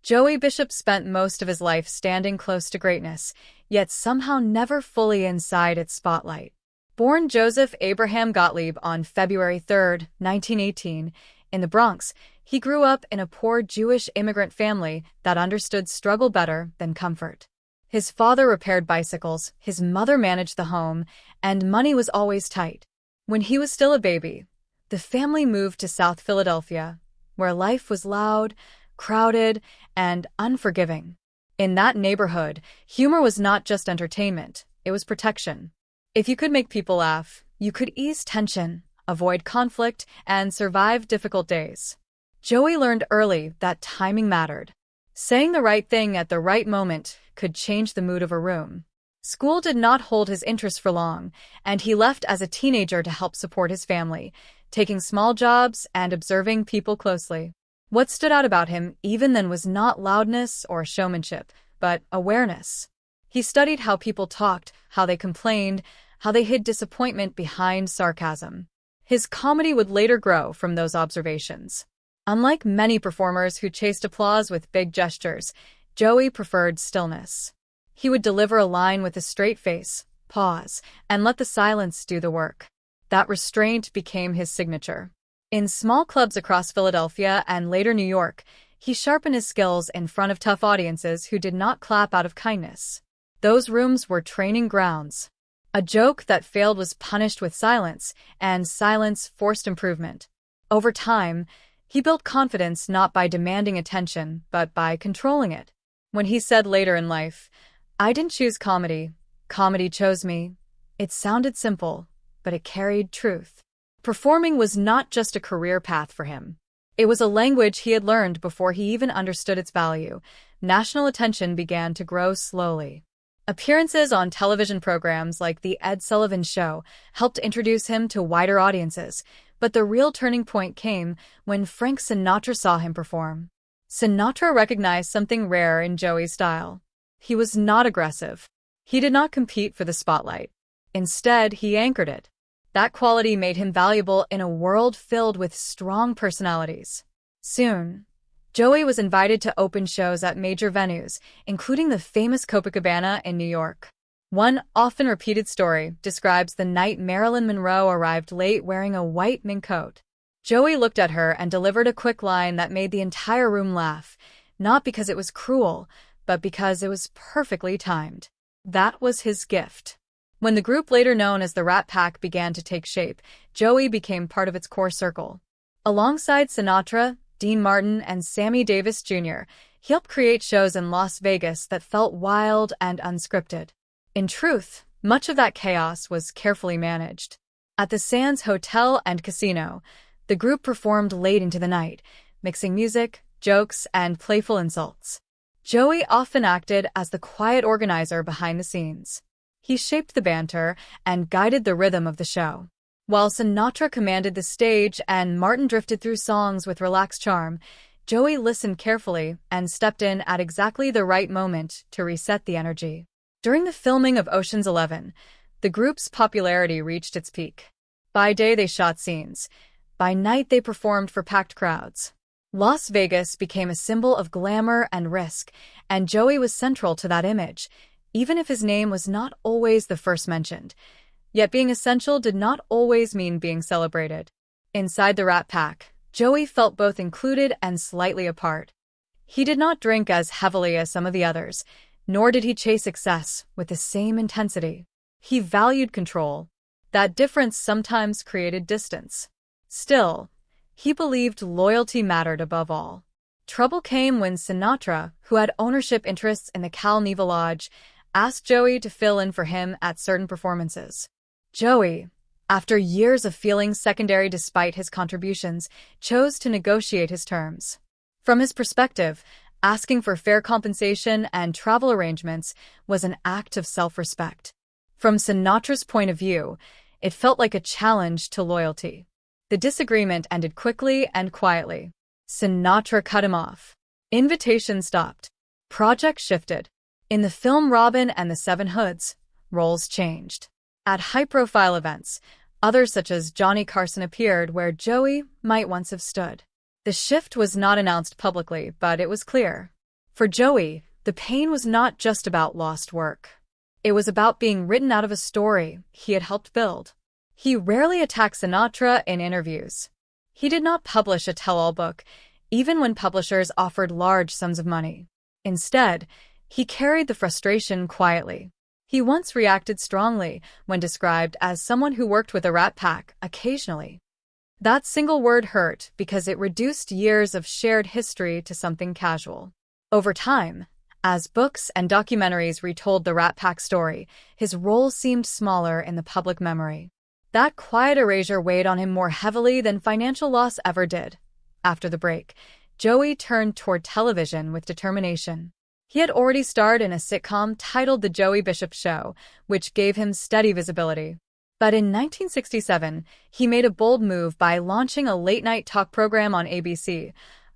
Joey Bishop spent most of his life standing close to greatness, yet somehow never fully inside its spotlight. Born Joseph Abraham Gottlieb on February 3, 1918, in the Bronx, he grew up in a poor Jewish immigrant family that understood struggle better than comfort. His father repaired bicycles, his mother managed the home, and money was always tight. When he was still a baby, the family moved to South Philadelphia, where life was loud, crowded, and unforgiving. In that neighborhood, humor was not just entertainment, it was protection. If you could make people laugh, you could ease tension, avoid conflict, and survive difficult days. Joey learned early that timing mattered. Saying the right thing at the right moment could change the mood of a room. School did not hold his interest for long, and he left as a teenager to help support his family, taking small jobs and observing people closely. What stood out about him even then was not loudness or showmanship, but awareness. He studied how people talked, how they complained, how they hid disappointment behind sarcasm. His comedy would later grow from those observations. Unlike many performers who chased applause with big gestures, Joey preferred stillness. He would deliver a line with a straight face, pause, and let the silence do the work. That restraint became his signature. In small clubs across Philadelphia and later New York, he sharpened his skills in front of tough audiences who did not clap out of kindness. Those rooms were training grounds. A joke that failed was punished with silence, and silence forced improvement. Over time, he built confidence not by demanding attention, but by controlling it. When he said later in life, "I didn't choose comedy. Comedy chose me," it sounded simple, but it carried truth. Performing was not just a career path for him. It was a language he had learned before he even understood its value. National attention began to grow slowly. Appearances on television programs like The Ed Sullivan Show helped introduce him to wider audiences, but the real turning point came when Frank Sinatra saw him perform. Sinatra recognized something rare in Joey's style. He was not aggressive. He did not compete for the spotlight. Instead, he anchored it. That quality made him valuable in a world filled with strong personalities. Soon, Joey was invited to open shows at major venues, including the famous Copacabana in New York. One often repeated story describes the night Marilyn Monroe arrived late wearing a white mink coat. Joey looked at her and delivered a quick line that made the entire room laugh, not because it was cruel, but because it was perfectly timed. That was his gift. When the group later known as the Rat Pack began to take shape, Joey became part of its core circle. Alongside Sinatra, Dean Martin, and Sammy Davis Jr., he helped create shows in Las Vegas that felt wild and unscripted. In truth, much of that chaos was carefully managed. At the Sands Hotel and Casino, the group performed late into the night, mixing music, jokes, and playful insults. Joey often acted as the quiet organizer behind the scenes. He shaped the banter and guided the rhythm of the show. While Sinatra commanded the stage and Martin drifted through songs with relaxed charm, Joey listened carefully and stepped in at exactly the right moment to reset the energy. During the filming of Ocean's 11, the group's popularity reached its peak. By day they shot scenes. By night they performed for packed crowds. Las Vegas became a symbol of glamour and risk, and Joey was central to that image, even if his name was not always the first mentioned. Yet being essential did not always mean being celebrated. Inside the Rat Pack, Joey felt both included and slightly apart. He did not drink as heavily as some of the others, nor did he chase excess with the same intensity. He valued control. That difference sometimes created distance. Still, he believed loyalty mattered above all. Trouble came when Sinatra, who had ownership interests in the Cal Neva Lodge, asked Joey to fill in for him at certain performances. Joey, after years of feeling secondary despite his contributions, chose to negotiate his terms. From his perspective, asking for fair compensation and travel arrangements was an act of self-respect. From Sinatra's point of view, it felt like a challenge to loyalty. The disagreement ended quickly and quietly. Sinatra cut him off. Invitations stopped. Projects shifted. In the film Robin and the Seven Hoods, roles changed. At high-profile events, others such as Johnny Carson appeared where Joey might once have stood. The shift was not announced publicly, but it was clear. For Joey, the pain was not just about lost work. It was about being written out of a story he had helped build. He rarely attacked Sinatra in interviews. He did not publish a tell-all book, even when publishers offered large sums of money. Instead, he carried the frustration quietly. He once reacted strongly when described as someone who worked with a Rat Pack occasionally. That single word hurt because it reduced years of shared history to something casual. Over time, as books and documentaries retold the Rat Pack story, his role seemed smaller in the public memory. That quiet erasure weighed on him more heavily than financial loss ever did. After the break, Joey turned toward television with determination. He had already starred in a sitcom titled The Joey Bishop Show, which gave him steady visibility. But in 1967, he made a bold move by launching a late-night talk program on ABC,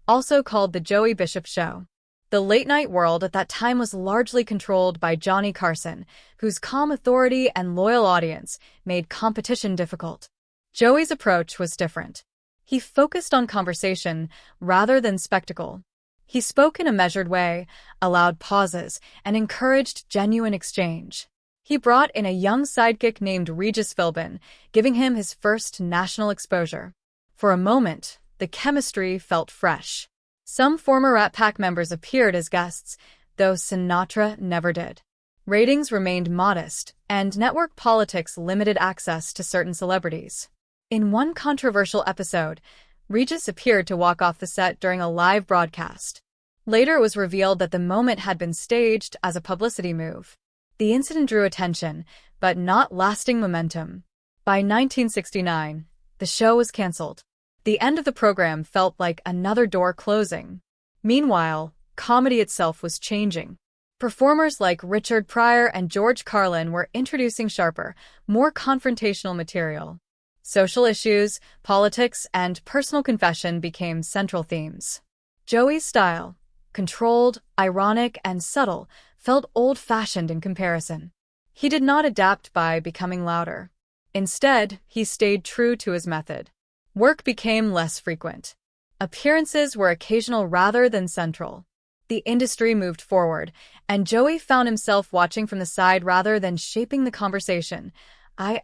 also called The Joey Bishop Show. The late-night world at that time was largely controlled by Johnny Carson, whose calm authority and loyal audience made competition difficult. Joey's approach was different. He focused on conversation rather than spectacle. He spoke in a measured way, allowed pauses, and encouraged genuine exchange. He brought in a young sidekick named Regis Philbin, giving him his first national exposure. For a moment, the chemistry felt fresh. Some former Rat Pack members appeared as guests, though Sinatra never did. Ratings remained modest, and network politics limited access to certain celebrities. In one controversial episode, Regis appeared to walk off the set during a live broadcast. Later it was revealed that the moment had been staged as a publicity move. The incident drew attention, but not lasting momentum. By 1969, the show was canceled. The end of the program felt like another door closing. Meanwhile, comedy itself was changing. Performers like Richard Pryor and George Carlin were introducing sharper, more confrontational material. Social issues, politics, and personal confession became central themes. Joey's style, controlled, ironic, and subtle, felt old-fashioned in comparison. He did not adapt by becoming louder. Instead, he stayed true to his method. Work became less frequent. Appearances were occasional rather than central. The industry moved forward, and Joey found himself watching from the side rather than shaping the conversation.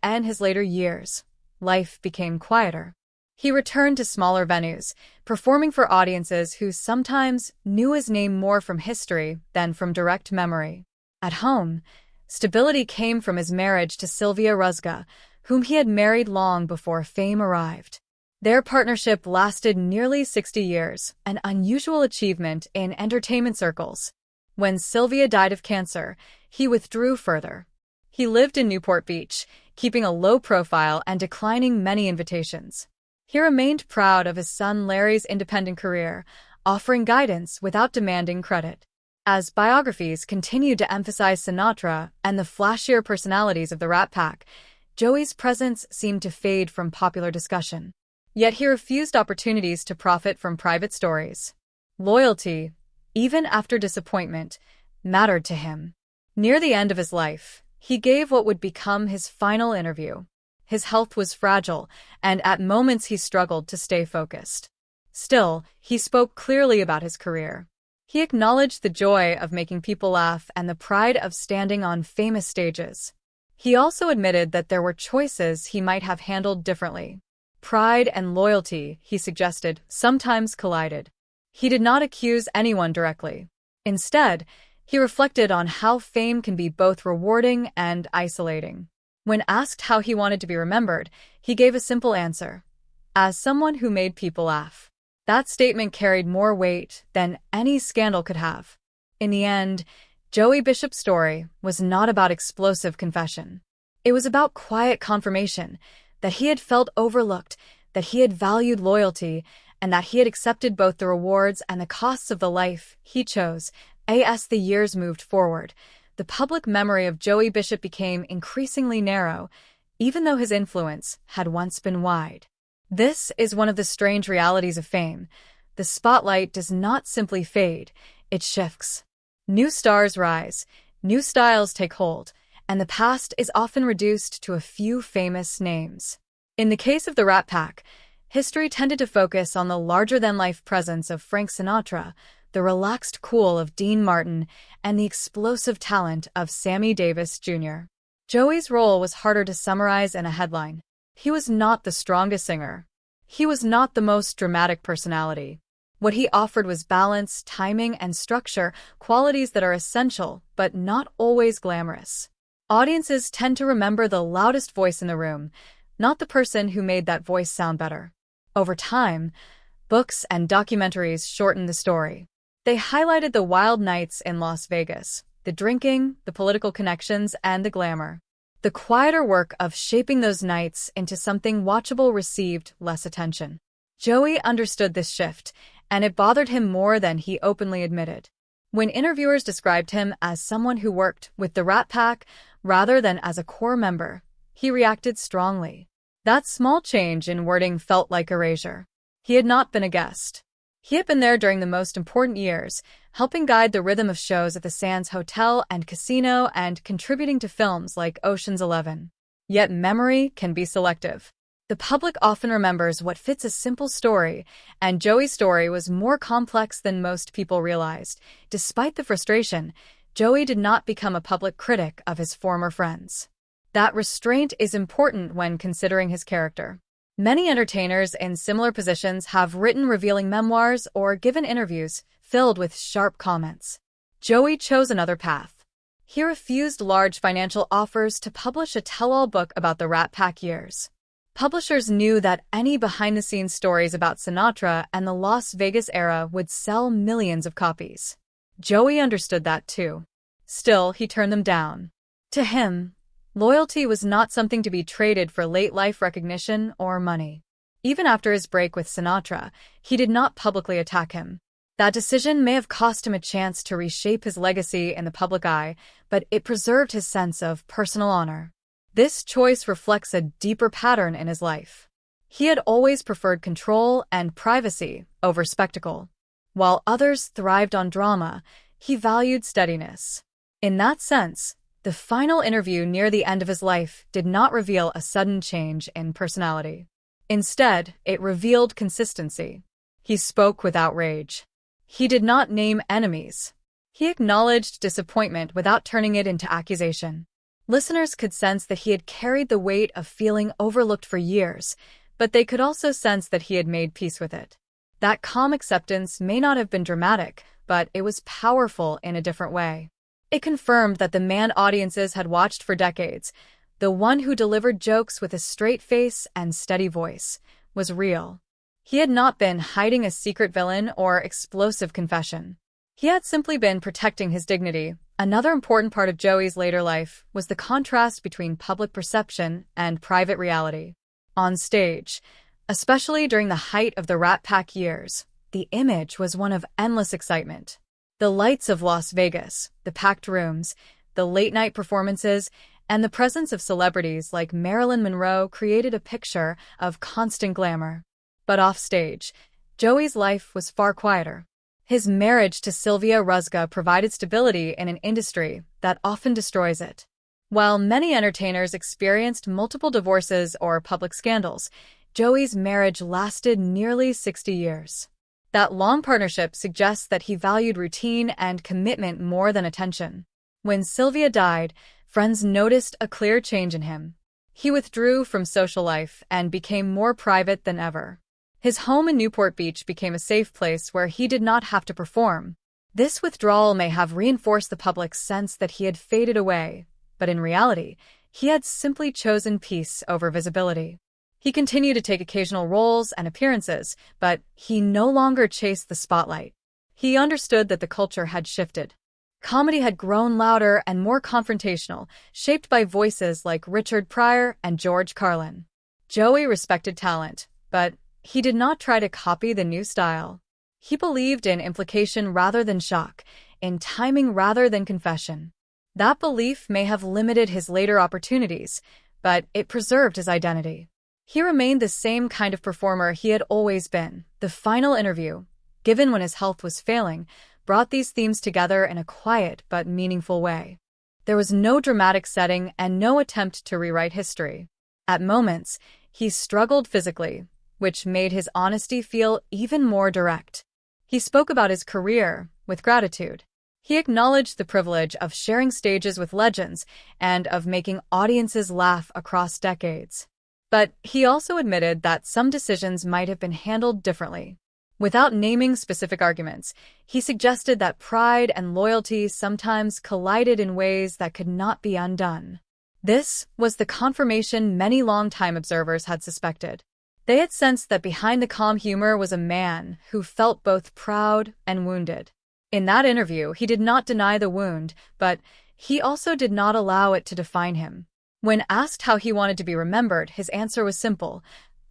In his later years, life became quieter. He returned to smaller venues, performing for audiences who sometimes knew his name more from history than from direct memory. At home, stability came from his marriage to Sylvia Rusga, whom he had married long before fame arrived. Their partnership lasted nearly 60 years, an unusual achievement in entertainment circles. When Sylvia died of cancer, he withdrew further. He lived in Newport Beach, keeping a low profile and declining many invitations. He remained proud of his son Larry's independent career, offering guidance without demanding credit. As biographies continued to emphasize Sinatra and the flashier personalities of the Rat Pack, Joey's presence seemed to fade from popular discussion. Yet he refused opportunities to profit from private stories. Loyalty, even after disappointment, mattered to him. Near the end of his life, he gave what would become his final interview. His health was fragile, and at moments he struggled to stay focused. Still, he spoke clearly about his career. He acknowledged the joy of making people laugh and the pride of standing on famous stages. He also admitted that there were choices he might have handled differently. Pride and loyalty, he suggested, sometimes collided. He did not accuse anyone directly. Instead, he reflected on how fame can be both rewarding and isolating. When asked how he wanted to be remembered, he gave a simple answer: as someone who made people laugh. That statement carried more weight than any scandal could have. In the end, Joey Bishop's story was not about explosive confession. It was about quiet confirmation that he had felt overlooked, that he had valued loyalty, and that he had accepted both the rewards and the costs of the life he chose. As the years moved forward, the public memory of Joey Bishop became increasingly narrow, even though his influence had once been wide. This is one of the strange realities of fame. The spotlight does not simply fade, it shifts. New stars rise, new styles take hold, and the past is often reduced to a few famous names. In the case of the Rat Pack, history tended to focus on the larger-than-life presence of Frank Sinatra, the relaxed cool of Dean Martin, and the explosive talent of Sammy Davis Jr. Joey's role was harder to summarize in a headline. He was not the strongest singer. He was not the most dramatic personality. What he offered was balance, timing, and structure, qualities that are essential, but not always glamorous. Audiences tend to remember the loudest voice in the room, not the person who made that voice sound better. Over time, books and documentaries shortened the story. They highlighted the wild nights in Las Vegas, the drinking, the political connections, and the glamour. The quieter work of shaping those nights into something watchable received less attention. Joey understood this shift, and it bothered him more than he openly admitted. When interviewers described him as someone who worked with the Rat Pack rather than as a core member, he reacted strongly. That small change in wording felt like erasure. He had not been a guest. He had been there during the most important years, helping guide the rhythm of shows at the Sands Hotel and Casino and contributing to films like Ocean's 11. Yet memory can be selective. The public often remembers what fits a simple story, and Joey's story was more complex than most people realized. Despite the frustration, Joey did not become a public critic of his former friends. That restraint is important when considering his character. Many entertainers in similar positions have written revealing memoirs or given interviews filled with sharp comments. Joey chose another path. He refused large financial offers to publish a tell-all book about the Rat Pack years. Publishers knew that any behind-the-scenes stories about Sinatra and the Las Vegas era would sell millions of copies. Joey understood that too. Still, he turned them down. To him, loyalty was not something to be traded for late-life recognition or money. Even after his break with Sinatra, he did not publicly attack him. That decision may have cost him a chance to reshape his legacy in the public eye, but it preserved his sense of personal honor. This choice reflects a deeper pattern in his life. He had always preferred control and privacy over spectacle. While others thrived on drama, he valued steadiness. In that sense, the final interview near the end of his life did not reveal a sudden change in personality. Instead, it revealed consistency. He spoke without rage. He did not name enemies. He acknowledged disappointment without turning it into accusation. Listeners could sense that he had carried the weight of feeling overlooked for years, but they could also sense that he had made peace with it. That calm acceptance may not have been dramatic, but it was powerful in a different way. It confirmed that the man audiences had watched for decades, the one who delivered jokes with a straight face and steady voice, was real. He had not been hiding a secret villain or explosive confession. He had simply been protecting his dignity. Another important part of Joey's later life was the contrast between public perception and private reality. On stage, especially during the height of the Rat Pack years, the image was one of endless excitement. The lights of Las Vegas, the packed rooms, the late-night performances, and the presence of celebrities like Marilyn Monroe created a picture of constant glamour. But offstage, Joey's life was far quieter. His marriage to Sylvia Rusga provided stability in an industry that often destroys it. While many entertainers experienced multiple divorces or public scandals, Joey's marriage lasted nearly 60 years. That long partnership suggests that he valued routine and commitment more than attention. When Sylvia died, friends noticed a clear change in him. He withdrew from social life and became more private than ever. His home in Newport Beach became a safe place where he did not have to perform. This withdrawal may have reinforced the public's sense that he had faded away, but in reality, he had simply chosen peace over visibility. He continued to take occasional roles and appearances, but he no longer chased the spotlight. He understood that the culture had shifted. Comedy had grown louder and more confrontational, shaped by voices like Richard Pryor and George Carlin. Joey respected talent, but he did not try to copy the new style. He believed in implication rather than shock, in timing rather than confession. That belief may have limited his later opportunities, but it preserved his identity. He remained the same kind of performer he had always been. The final interview, given when his health was failing, brought these themes together in a quiet but meaningful way. There was no dramatic setting and no attempt to rewrite history. At moments, he struggled physically, which made his honesty feel even more direct. He spoke about his career with gratitude. He acknowledged the privilege of sharing stages with legends and of making audiences laugh across decades. But he also admitted that some decisions might have been handled differently. Without naming specific arguments, he suggested that pride and loyalty sometimes collided in ways that could not be undone. This was the confirmation many longtime observers had suspected. They had sensed that behind the calm humor was a man who felt both proud and wounded. In that interview, he did not deny the wound, but he also did not allow it to define him. When asked how he wanted to be remembered, his answer was simple: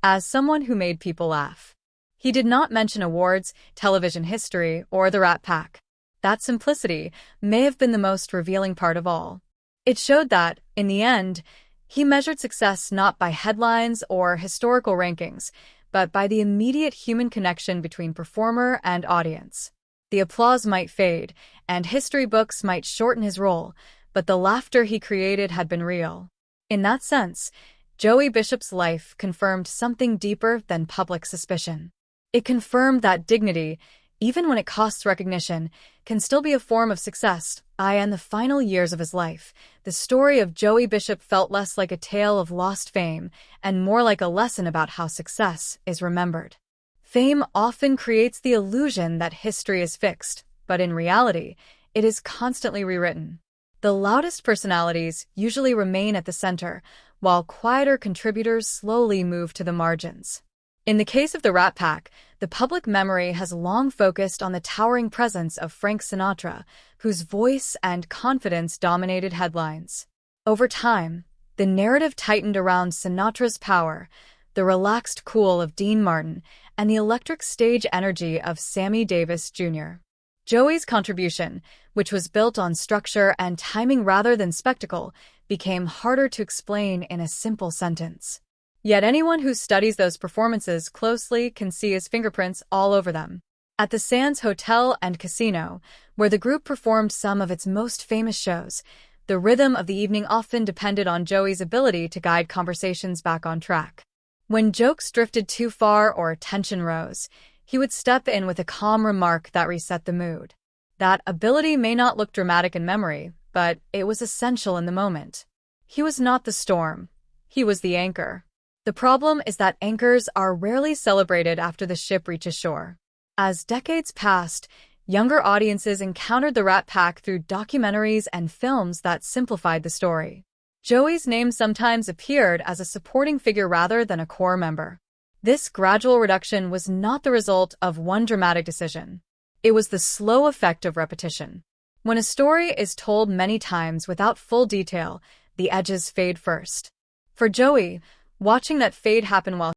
as someone who made people laugh. He did not mention awards, television history, or the Rat Pack. That simplicity may have been the most revealing part of all. It showed that, in the end, he measured success not by headlines or historical rankings, but by the immediate human connection between performer and audience. The applause might fade, and history books might shorten his role, but the laughter he created had been real. In that sense, Joey Bishop's life confirmed something deeper than public suspicion. It confirmed that dignity, even when it costs recognition, can still be a form of success. In the final years of his life, the story of Joey Bishop felt less like a tale of lost fame and more like a lesson about how success is remembered. Fame often creates the illusion that history is fixed, but in reality, it is constantly rewritten. The loudest personalities usually remain at the center, while quieter contributors slowly move to the margins. In the case of the Rat Pack, the public memory has long focused on the towering presence of Frank Sinatra, whose voice and confidence dominated headlines. Over time, the narrative tightened around Sinatra's power, the relaxed cool of Dean Martin, and the electric stage energy of Sammy Davis Jr. Joey's contribution, which was built on structure and timing rather than spectacle, became harder to explain in a simple sentence. Yet anyone who studies those performances closely can see his fingerprints all over them. At the Sands Hotel and Casino, where the group performed some of its most famous shows, the rhythm of the evening often depended on Joey's ability to guide conversations back on track. When jokes drifted too far or tension rose, he would step in with a calm remark that reset the mood. That ability may not look dramatic in memory, but it was essential in the moment. He was not the storm. He was the anchor. The problem is that anchors are rarely celebrated after the ship reaches shore. As decades passed, younger audiences encountered the Rat Pack through documentaries and films that simplified the story. Joey's name sometimes appeared as a supporting figure rather than a core member. This gradual reduction was not the result of one dramatic decision. It was the slow effect of repetition. When a story is told many times without full detail, the edges fade first. For Joey, watching that fade happen while